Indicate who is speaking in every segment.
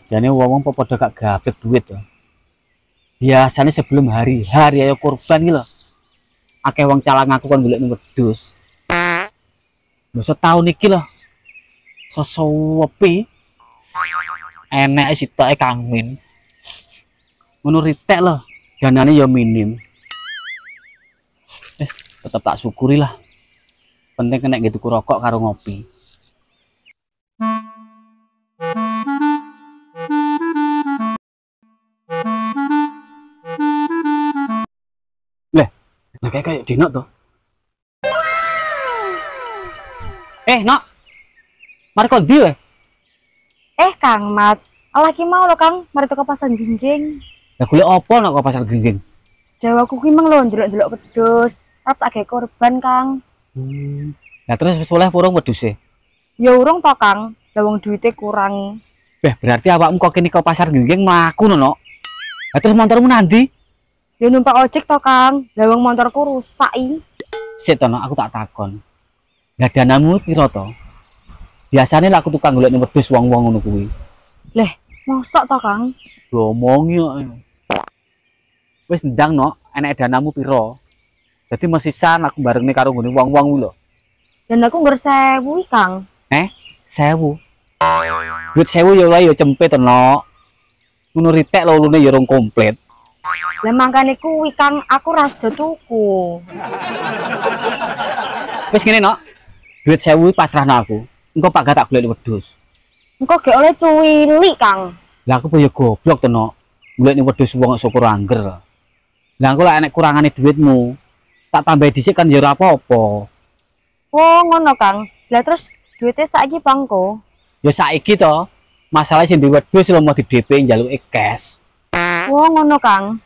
Speaker 1: Jane wong-wong padha gak gablek duit to. Biasanya sebelum hari ayo kurban iki lho. Akeh wong calang aku kon golek wedhus. Lho setahun iki lho. Sesuwepi enek sitoke Kang Min. Ngono ritek lho, danane ya minim. Tetep tak syukuri lah. Penting kena gitu ku rokok karo ngopi. Lah, kayak Dino tuh. Nok. Mari kok ndi
Speaker 2: Kang Mat, lagi mau lo Kang, mari ke pasar Gingging.
Speaker 1: Lah golek opo nok ke pasar Gingging?
Speaker 2: Jawaku ki mang lho ndelok-ndelok wedhus, arep tak gawe korban Kang.
Speaker 1: Nah terus wis oleh purung wedhuse?
Speaker 2: Ya urung to Kang, lah wong duwite kurang.
Speaker 1: Berarti awakmu kok kene ke pasar Gingging mlaku no. Lah terus motormu nanti?
Speaker 2: Ya numpak ojek to Kang, lah wong motorku rusak iki.
Speaker 1: Sik to aku tak takon. Lah danamu piro to? Biasane lah aku tukang golek wedhus wong-wong ngono kuwi.
Speaker 2: Leh, mosok to Kang?
Speaker 1: Ngomongi kok. Wis ndang no, enek danamu piro? Dadi mesisan aku barengne karo ngene wong-wong kuwi lho.
Speaker 2: Dan aku ngger 1000 iki Kang.
Speaker 1: 1000. Duit 1000 ya ora ya cempet to no. Ngono ritek lho lune ya rong komplit.
Speaker 2: Lah mangkane kuwi Kang, aku ras do tuku.
Speaker 1: Wis ngene no. Duit 1000 pasrahno aku. Engko Pak gak tak golek wedhus.
Speaker 2: Engko gek oleh cuwili Kang.
Speaker 1: Lah aku ya goblok to no. Golek wedhus wong syukur angger. Lah aku lek enek kurangane duitmu, tak tambah dhisik kan ya ora apa-apa.
Speaker 2: Oh, ngono Kang. Lah terus duitnya saiki bangko.
Speaker 1: Ya saiki to. Masalah sing duwe wedhus lho mau di DP njaluke cash.
Speaker 2: Oh, ngono Kang.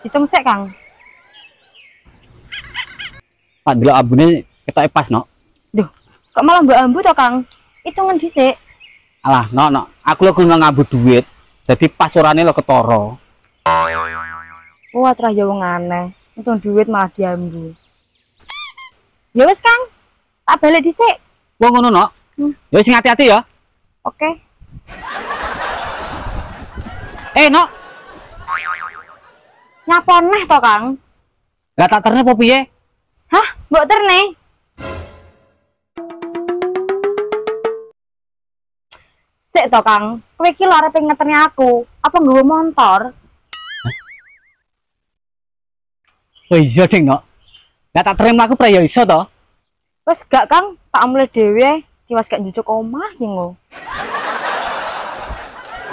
Speaker 2: Hitung sik Kang.
Speaker 1: Pak delok ambune ketoke pas no.
Speaker 2: Duh, kok malah mbok ambu to Kang? Hitungan dhisik.
Speaker 1: Alah, no. Aku lho kudu ngambu duit. Dadi pas orane lho ketara.
Speaker 2: Wah, terah ya wong aneh. Untung duit malah diambu. Ya wis Kang. Tak balik dhisik.
Speaker 1: Wong ngono no. Ya wis hati-hati ya.
Speaker 2: Oke.
Speaker 1: No.
Speaker 2: Nyapa neh to Kang?
Speaker 1: Lah tak terne apa piye?
Speaker 2: Hah, mbok terne? Sik to Kang, kowe iki lho arep ngeterne aku. Apa nggawa motor?
Speaker 1: Oh iya ding no. Lah tak terima aku pra ya iso to.
Speaker 2: Wes gak Kang, tak mulai dhewe. Kiwas gak njujuk omah ki ngo.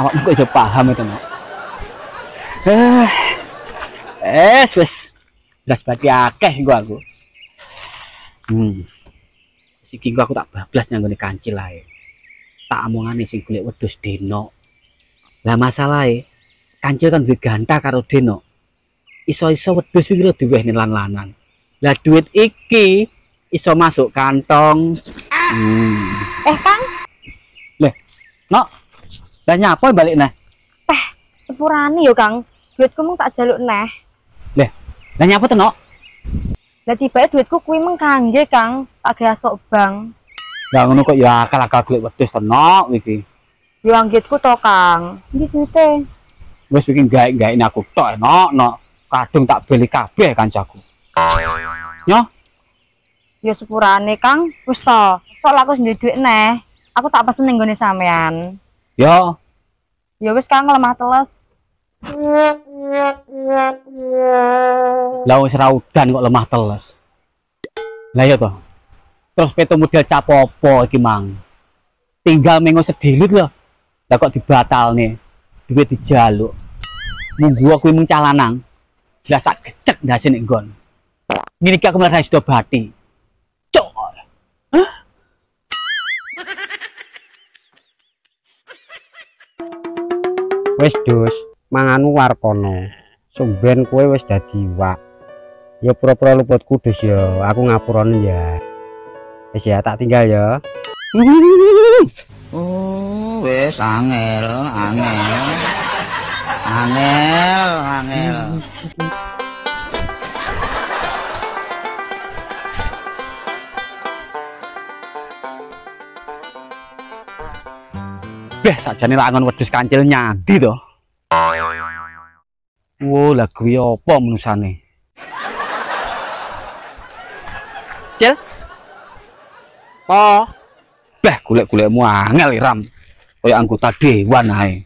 Speaker 1: Awakmu kok iso paham itu no. Wes. Belas bati akeh gua aku. Siki gua aku tak bablas nyanggone kancil ae. Tak omongane sing golek wedhus Deno. Lah masalahe kancil kan duwe gantah karo Deno. Iso-iso wedhus iki lho diwehne lan-lanan. Lah duit iki iso masuk kantong.
Speaker 2: Kang,
Speaker 1: Leh, no. Lah nyapa balik neh?
Speaker 2: sepurane yo Kang. Duitku mung tak jaluk neh.
Speaker 1: Lah nyapa to, no?
Speaker 2: Lah tibae duitku kuwi mung kangge Kang, tak gawe sok bank.
Speaker 1: Lah ngono kok ya akal-akal golek wedhus to, no iki.
Speaker 2: Yo anggitku to Kang. Iki duite.
Speaker 1: Wis iki gawe-gawe aku tok, no. Kadung tak beli kabeh kancaku. Yo.
Speaker 2: Yo sepurane Kang, wis to. Sok laku sendiri duit neh. Aku tak pesen ning gone sampean.
Speaker 1: Yo.
Speaker 2: Ya wis Kang, lemah teles.
Speaker 1: Lah wis ra udan kok lemah teles. Lah ya to. Terus peto model capopo iki mang. Tinggal mengo sedilut lho. Lah kok dibatalne. Duit dijaluk. Munggu aku mung calanang. Jelas tak gecek ndase nek nggon. Ngene iki aku malah iso bati. Cuk.
Speaker 3: Wis Dus, manganmu warkono. Sumben kowe wis dadi iwak. Ya pura-pura luputku Dus ya, aku ngapurane ya. Wis ya tak tinggal ya.
Speaker 4: Oh, wis angel.
Speaker 1: Beh sakjane lak angon wedhus kancil nyandi to. Wo lah kuwi apa menusane? Cil.
Speaker 3: Oh,
Speaker 1: Beh golek-golekmu angel Ram. Kaya anggota dewan ae.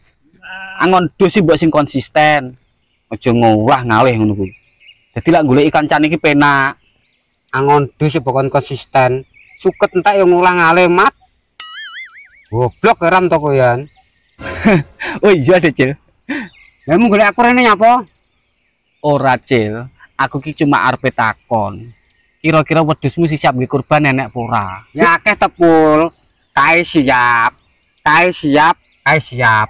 Speaker 1: Angon dus mbok sing konsisten. Aja ngowah ngalih ngono kuwi. Dadi lak golek kancane iki penak.
Speaker 3: angon dus pokon konsisten. Suket entek yo ngulang ngalih mat. Goblok Ram to koyan.
Speaker 1: Oh iya deh Cil.
Speaker 3: Lah mung golek aku rene nyapa?
Speaker 1: Ora Cil, aku ki cuma arep takon. Kira-kira wedhusmu siap nggih kurban nenek ora?
Speaker 3: Ya akeh tepul. Kae siap. Kae siap, kae siap.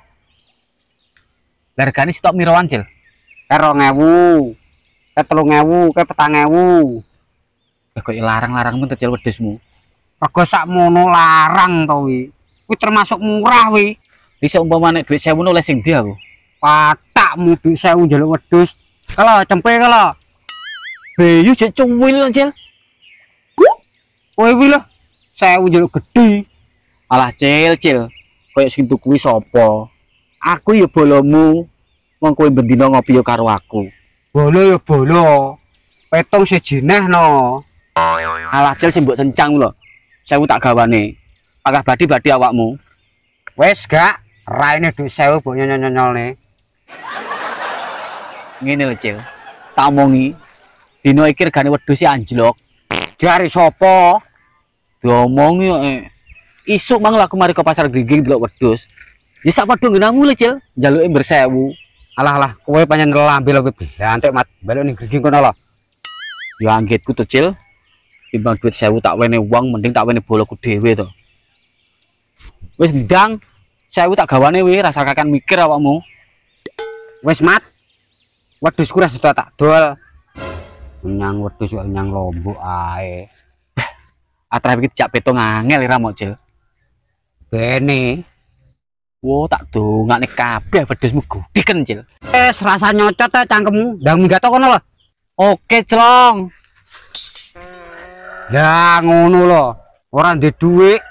Speaker 1: Largane stok miroan Cil.
Speaker 3: Ke 2000. Ke 3000, ke 4000.
Speaker 1: Ya kok larang-larang men Cil wedhusmu.
Speaker 3: Rego sakmono larang to wi. Kuwi termasuk murah wi.
Speaker 1: Bisa umpama nek dhuwit 1000 oleh sing ndi aku?
Speaker 3: Patakmu dhuwit 1000 njaluk wedhus. Kalau cempe kalau.
Speaker 1: Bayu jek cuwil Cil.
Speaker 3: Kowe wi lho 1000 njaluk gedhi.
Speaker 1: Alah Cil, koyo sing tuku kuwi sapa? Aku ya bolomu. Wong kowe bendina ngopi yo karo aku.
Speaker 3: Bolo ya bolo. Petung sejineh no.
Speaker 1: Alah Cil sing mbok sencang lho. 1000 tak gawane. Pagah badi awakmu.
Speaker 3: Wes gak, raine dhuwit 1000 mbok nyonyol-nyonyolne.
Speaker 1: Ngene lho Cil. Tak omongi. Dino iki regane wedhus si anjlok.
Speaker 3: Jari sapa?
Speaker 1: Diomongi kok isuk mang aku mari ke pasar Gringging delok wedhus. Ya sak padha nggenamu le Cil, njaluke bersewu.
Speaker 3: Alah kowe pancen lambe lebih antek mat balik ning Gringging kono lho.
Speaker 1: Ya anggitku to Cil. Timbang duit 1000 tak wene wong mending tak wene boloku dhewe to. Wis ndang 1000 tak gawane wi rasa kakan mikir awakmu.
Speaker 3: Wes mat. Wedhusku ras tak dol. Nyang wedhus kok nyang lombok ae.
Speaker 1: Atrap iki jak petong angel ira mok Cil.
Speaker 3: Bene.
Speaker 1: Wo tak dongakne kabeh wedhusmu gudhiken Cil.
Speaker 3: Wes rasa nyocot ta cangkemmu. Ndang minggat kono lho.
Speaker 1: Oke Celong.
Speaker 3: Lah ngono lho. Ora ndek dhuwit.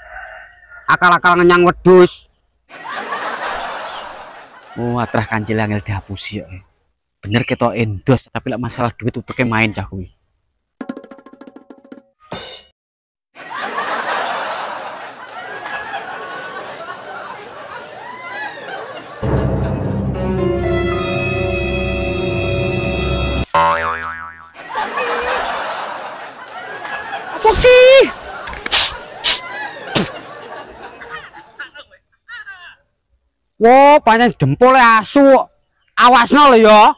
Speaker 3: Akal-akal ngenyang wedhus.
Speaker 1: Oh atrah kancil angel dihapusi kok. Bener ketok endos tapi lek masalah duit uteke main cah kuwi. Apa sih?
Speaker 3: Wo, pancen dempole asu. Awasno lho ya.